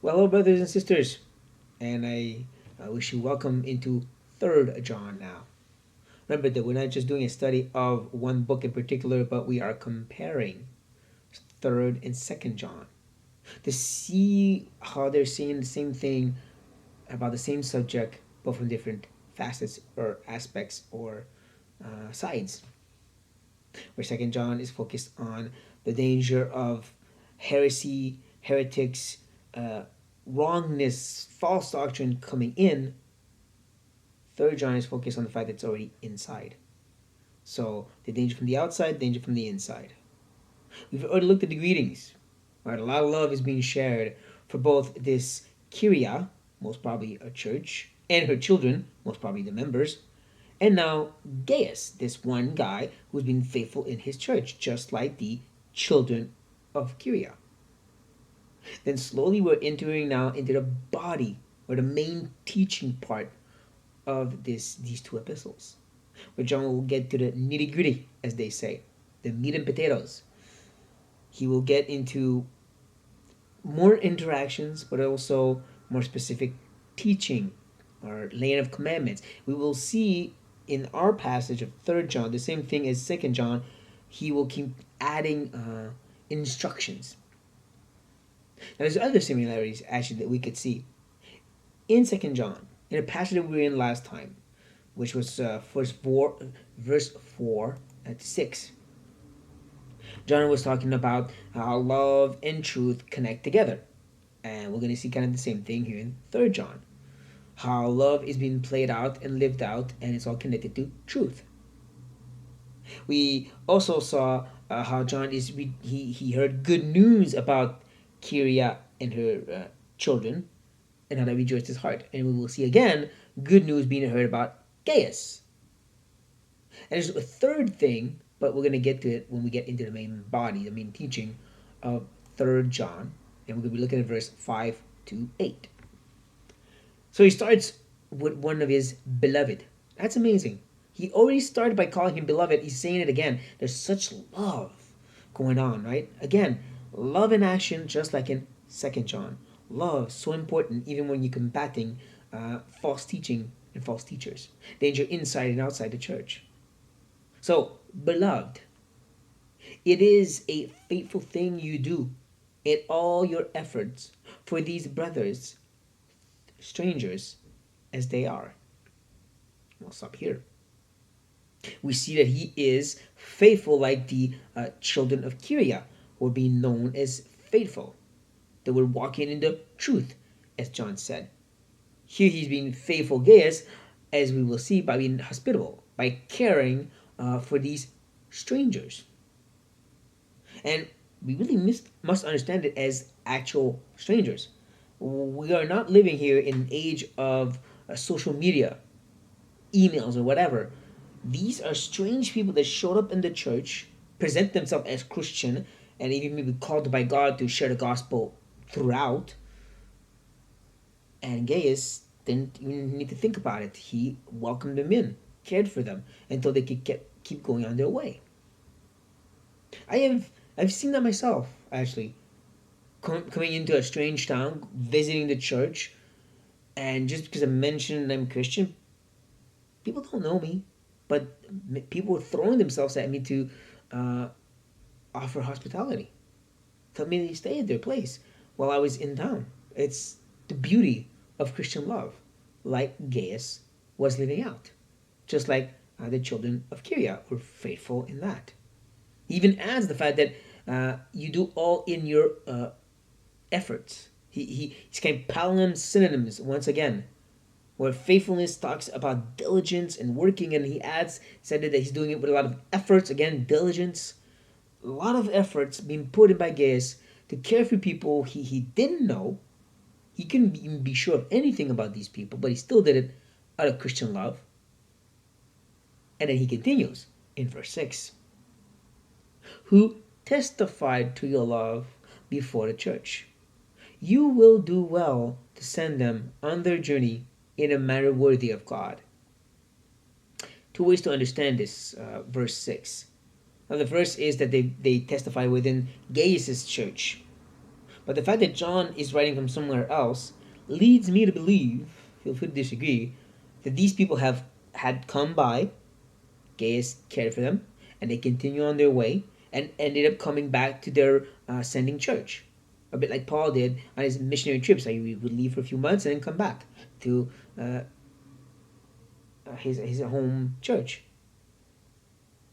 Well, hello, brothers and sisters, and I wish you welcome into Third John now. Remember that we're not just doing a study of one book in particular, but we are comparing Third and Second John to see how they're saying the same thing about the same subject, but from different facets or aspects or sides. Where Second John is focused on the danger of heresy, heretics, uh, wrongness, false doctrine coming in. Third John is focused on the fact that it's already inside. So the danger from the outside, danger from the inside. We've already looked at the greetings. Right, a lot of love is being shared for both this Kyria, most probably a church, and her children, most probably the members, and now Gaius, this one guy who's been faithful in his church, just like the children of Kyria. Then slowly we're entering now into the body or the main teaching part of these two epistles, where John will get to the nitty gritty, as they say, the meat and potatoes. He will get into more interactions, but also more specific teaching or laying of commandments. We will see in our passage of Third John the same thing as Second John. He will keep adding instructions. Now, there's other similarities actually that we could see in Second John in a passage that we were in last time, which was verse 4 to 6. John was talking about how love and truth connect together. And we're going to see kind of the same thing here in 3rd John. How love is being played out and lived out, and it's all connected to truth. We also saw how John he heard good news about Kyria and her children, and how that rejoiced his heart. And we will see again good news being heard about Gaius. And there's a third thing, but we're going to get to it when we get into the main body, the main teaching of 3rd John. And we're going to be looking at verse 5 to 8. So he starts with one of his beloved. That's amazing. He already started by calling him beloved. He's saying it again. There's such love going on, right? Again, love in action, just like in 2nd John. Love, so important, even when you're combating false teaching and false teachers. Danger inside and outside the church. So, beloved, it is a faithful thing you do in all your efforts for these brothers, strangers as they are. We'll stop here. We see that he is faithful like the children of Kyria, who are being known as faithful. They were walking in the truth, as John said. Here he's being faithful, Gaius, as we will see, by being hospitable, by caring for these strangers. And we really must understand it as actual strangers. We are not living here in an age of social media, emails, or whatever. These are strange people that showed up in the church, present themselves as Christian, and even maybe called by God to share the gospel throughout. And Gaius didn't even need to think about it. He welcomed them in, cared for them until they could keep going on their way. I've seen that myself actually. Coming into a strange town, visiting the church, and just because I mentioned I'm Christian, people don't know me, but people were throwing themselves at me to uh, offer hospitality, tell me to stay at their place while I was in town. It's the beauty of Christian love, like Gaius was living out, just like the children of Kyria were faithful in that. He even adds the fact that you do all in your efforts. He's kind of piling synonyms once again, where faithfulness talks about diligence and working, and he adds, said that he's doing it with a lot of efforts. Again, diligence, a lot of efforts being put in by Gaius to care for people he didn't know. He couldn't even be sure of anything about these people, but he still did it out of Christian love. And then he continues in verse 6, who testified to your love before the church. You will do well to send them on their journey in a manner worthy of God. Two ways to understand this verse 6. Now, the first is that they testify within Gaius' church. But the fact that John is writing from somewhere else leads me to believe, feel free to disagree, that these people have had come by, Gaius cared for them, and they continue on their way and ended up coming back to their sending church. A bit like Paul did on his missionary trips. Like he would leave for a few months and then come back to his home church.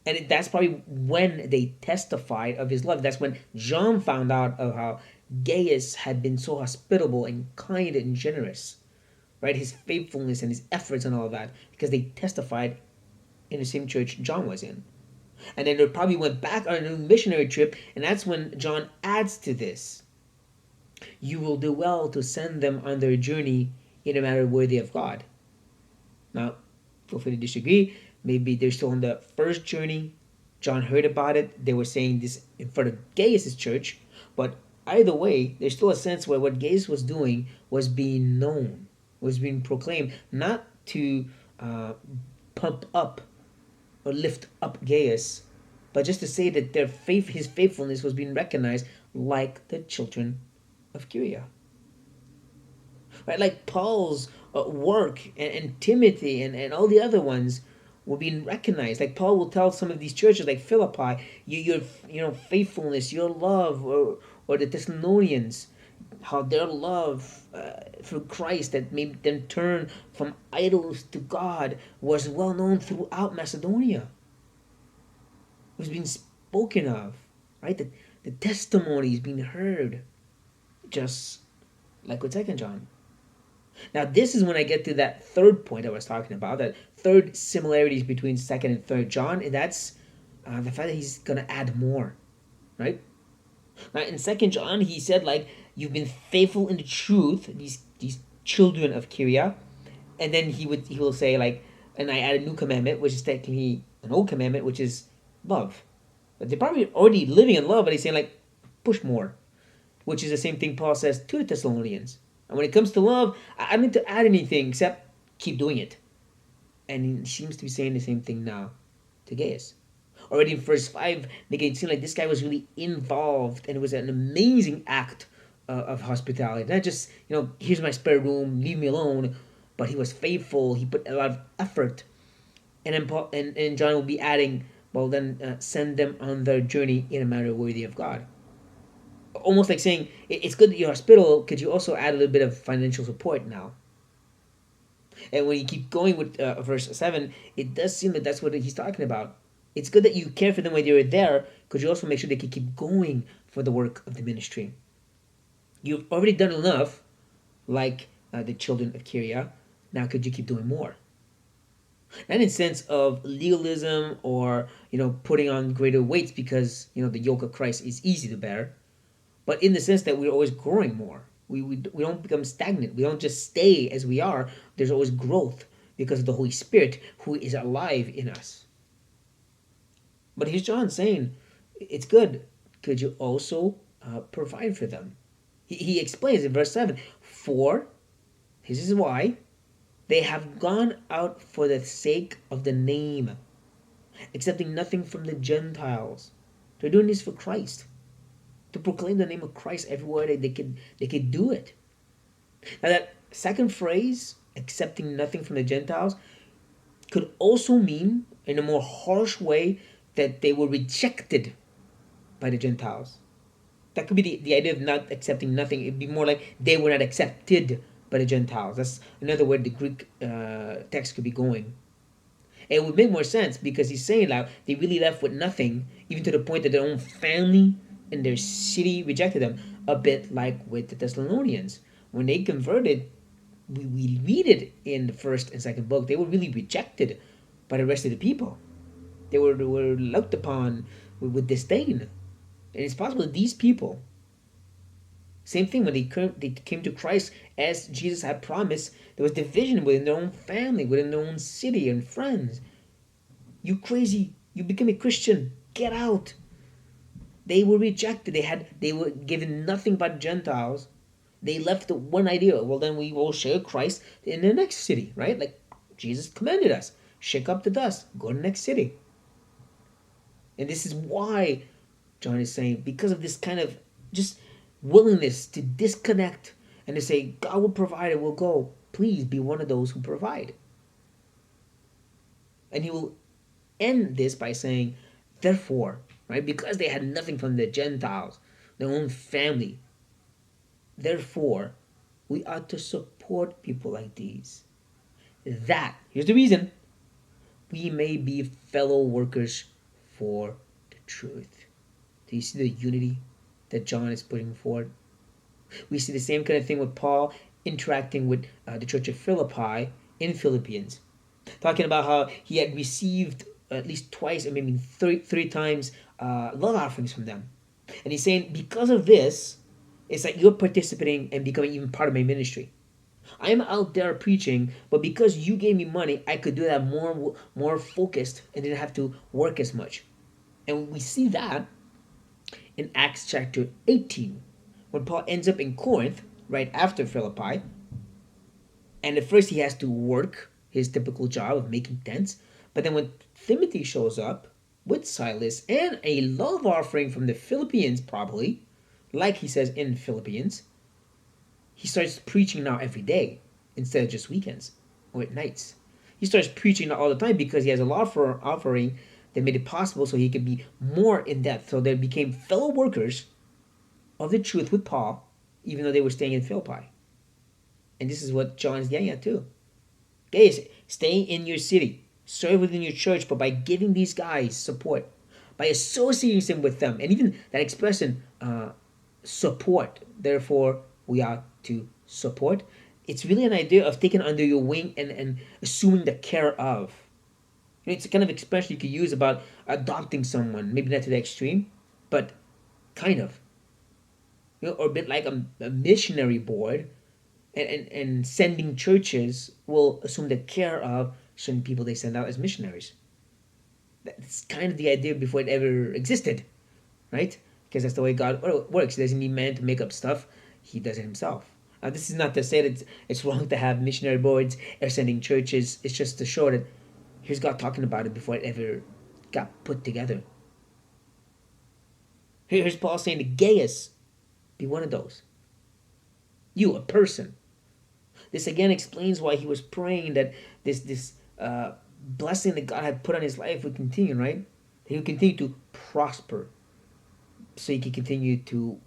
And that's probably when they testified of his love. That's when John found out of how Gaius had been so hospitable and kind and generous, right? His faithfulness and his efforts and all of that, because they testified in the same church John was in. And then they probably went back on a new missionary trip, and that's when John adds to this. You will do well to send them on their journey in a manner worthy of God. Now, feel free to disagree. Maybe they're still on the first journey. John heard about it. They were saying this in front of Gaius' church. But either way, there's still a sense where what Gaius was doing was being known, was being proclaimed, not to pump up or lift up Gaius, but just to say that his faithfulness was being recognized like the children of Curia. Right? Like Paul's work and Timothy and all the other ones were being recognized. Like Paul will tell some of these churches like Philippi, your faithfulness, your love, or the Thessalonians, how their love for Christ that made them turn from idols to God was well known throughout Macedonia. It was being spoken of, right? The testimony is being heard, just like with Second John. Now, this is when I get to that third point I was talking about, that third similarities between Second and Third John, and that's the fact that he's going to add more, right? Now, in Second John, he said, like, you've been faithful in the truth, these children of Kyria, and then he will say, like, and I add a new commandment, which is technically an old commandment, which is love. But they're probably already living in love, but he's saying, like, push more, which is the same thing Paul says to the Thessalonians. And when it comes to love, I don't need to add anything except keep doing it. And he seems to be saying the same thing now to Gaius. Already in verse 5, making it seem like this guy was really involved and it was an amazing act of hospitality. Not just, here's my spare room, leave me alone. But he was faithful, he put a lot of effort. And then Paul, and John will be adding, well, then send them on their journey in a manner worthy of God. Almost like saying, it's good that you're hospitable, could you also add a little bit of financial support now? And when you keep going with verse 7, it does seem that that's what he's talking about. It's good that you care for them when they're there, could you also make sure they can keep going for the work of the ministry? You've already done enough, like the children of Kyria, now could you keep doing more? Not in sense of legalism or, putting on greater weights because, the yoke of Christ is easy to bear, but in the sense that we're always growing more. We don't become stagnant. We don't just stay as we are. There's always growth because of the Holy Spirit who is alive in us. But here's John saying, it's good. Could you also provide for them? He explains in verse 7, for, this is why, they have gone out for the sake of the name, accepting nothing from the Gentiles. They're doing this for Christ, to proclaim the name of Christ everywhere they could do it. Now that second phrase, accepting nothing from the Gentiles, could also mean, in a more harsh way, that they were rejected by the Gentiles. That could be the idea of not accepting nothing. It'd be more like they were not accepted by the Gentiles. That's another way the Greek text could be going. And it would make more sense because he's saying like they really left with nothing, even to the point that their own family and their city rejected them. A bit like with the Thessalonians. When they converted, we read it in the first and second book, they were really rejected by the rest of the people. They were looked upon with disdain. And it's possible that these people, same thing when they came to Christ as Jesus had promised, there was division within their own family, within their own city and friends. You crazy, you became a Christian, get out. They were rejected. They were given nothing but Gentiles. They left the one idea. Well, then we will share Christ in the next city, right? Like Jesus commanded us. Shake up the dust. Go to the next city. And this is why John is saying, because of this kind of just willingness to disconnect and to say, God will provide and we'll go. Please be one of those who provide. And he will end this by saying, therefore, right, because they had nothing from the Gentiles, their own family, therefore, we ought to support people like these. That, here's the reason, we may be fellow workers for the truth. Do you see the unity that John is putting forward? We see the same kind of thing with Paul interacting with the church of Philippi in Philippians, talking about how he had received at least twice, or maybe three times, love offerings from them. And he's saying, because of this, it's like you're participating and becoming even part of my ministry. I'm out there preaching, but because you gave me money, I could do that more focused and didn't have to work as much. And we see that in Acts chapter 18, when Paul ends up in Corinth right after Philippi. And at first he has to work his typical job of making tents. But then when Timothy shows up with Silas and a love offering from the Philippians, probably, like he says in Philippians, he starts preaching now every day instead of just weekends or at nights. He starts preaching now all the time because he has a love offering that made it possible so he could be more in depth. So they became fellow workers of the truth with Paul, even though they were staying in Philippi. And this is what John is getting at too. Guys, stay in your city, serve within your church, but by giving these guys support, by associating them with them, and even that expression, support, therefore we are to support. It's really an idea of taking under your wing and assuming the care of. It's a kind of expression you could use about adopting someone, maybe not to the extreme, but kind of. Or a bit like a missionary board, and sending churches will assume the care of certain people they send out as missionaries. That's kind of the idea before it ever existed, right? Because that's the way God works. He doesn't need man to make up stuff. He does it himself. This is not to say that it's wrong to have missionary boards or sending churches. It's just to show that here's God talking about it before it ever got put together. Here's Paul saying to Gaius, be one of those. You, a person. This again explains why he was praying that this blessing that God had put on his life would continue, right? That he would continue to prosper so he could continue to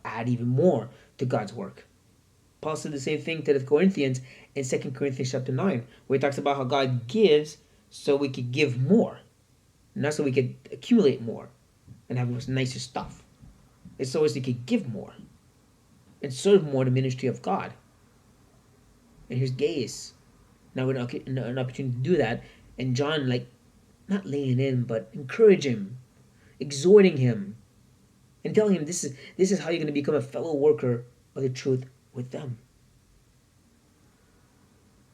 add even more to God's work. Paul said the same thing to the Corinthians in 2 Corinthians chapter 9, where he talks about how God gives so we could give more, not so we could accumulate more and have nicer stuff. It's so as we could give more and serve more the ministry of God. And here's Gaius now with an opportunity to do that, and John, like, not laying in, but encourage him, exhorting him, and telling him this is how you're going to become a fellow worker of the truth with them.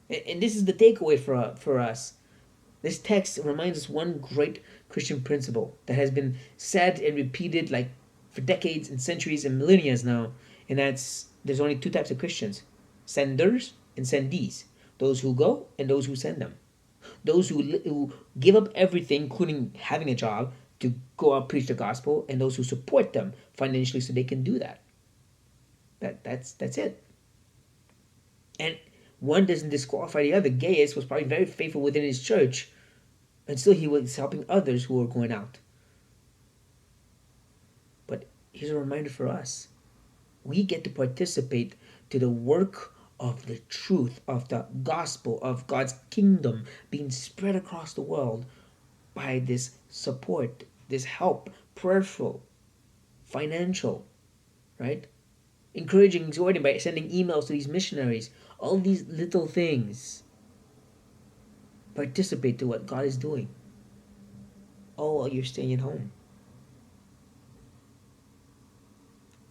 And this is the takeaway for us. This text reminds us one great Christian principle that has been said and repeated like for decades and centuries and millennia now, and that's there's only two types of Christians: senders and sendees. Those who go and those who send them. Those who give up everything, including having a job, to go out preach the gospel, and those who support them financially so they can do that. That's it. And one doesn't disqualify the other. Gaius was probably very faithful within his church, and still he was helping others who were going out. But here's a reminder for us. We get to participate to the work of the truth, of the gospel, of God's kingdom being spread across the world by this support, this help, prayerful, financial, right? Encouraging, exhorting by sending emails to these missionaries. All these little things. Participate to what God is doing. All while you're staying at home.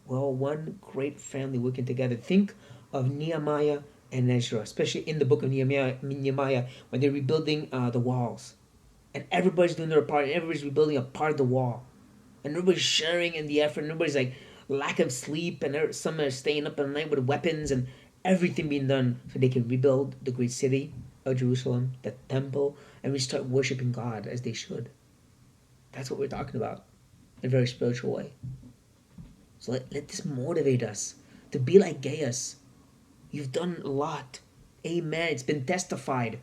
Well, one great family working together. Think of Nehemiah and Ezra, especially in the book of Nehemiah when they're rebuilding the walls. And everybody's doing their part, and everybody's rebuilding a part of the wall. And everybody's sharing in the effort, and everybody's like lack of sleep, and some are staying up at night with weapons, and everything being done so they can rebuild the great city of Jerusalem, the temple, and restart worshiping God as they should. That's what we're talking about in a very spiritual way. So let this motivate us to be like Gaius. You've done a lot. Amen. It's been testified.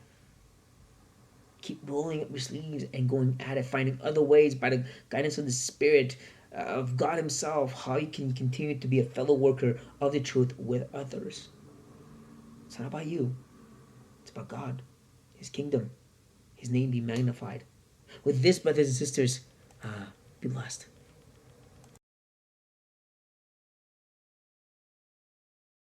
Keep rolling up your sleeves and going at it, finding other ways by the guidance of the Spirit of God Himself, how you can continue to be a fellow worker of the truth with others. It's not about you, it's about God, His kingdom, His name be magnified. With this, brothers and sisters, be blessed.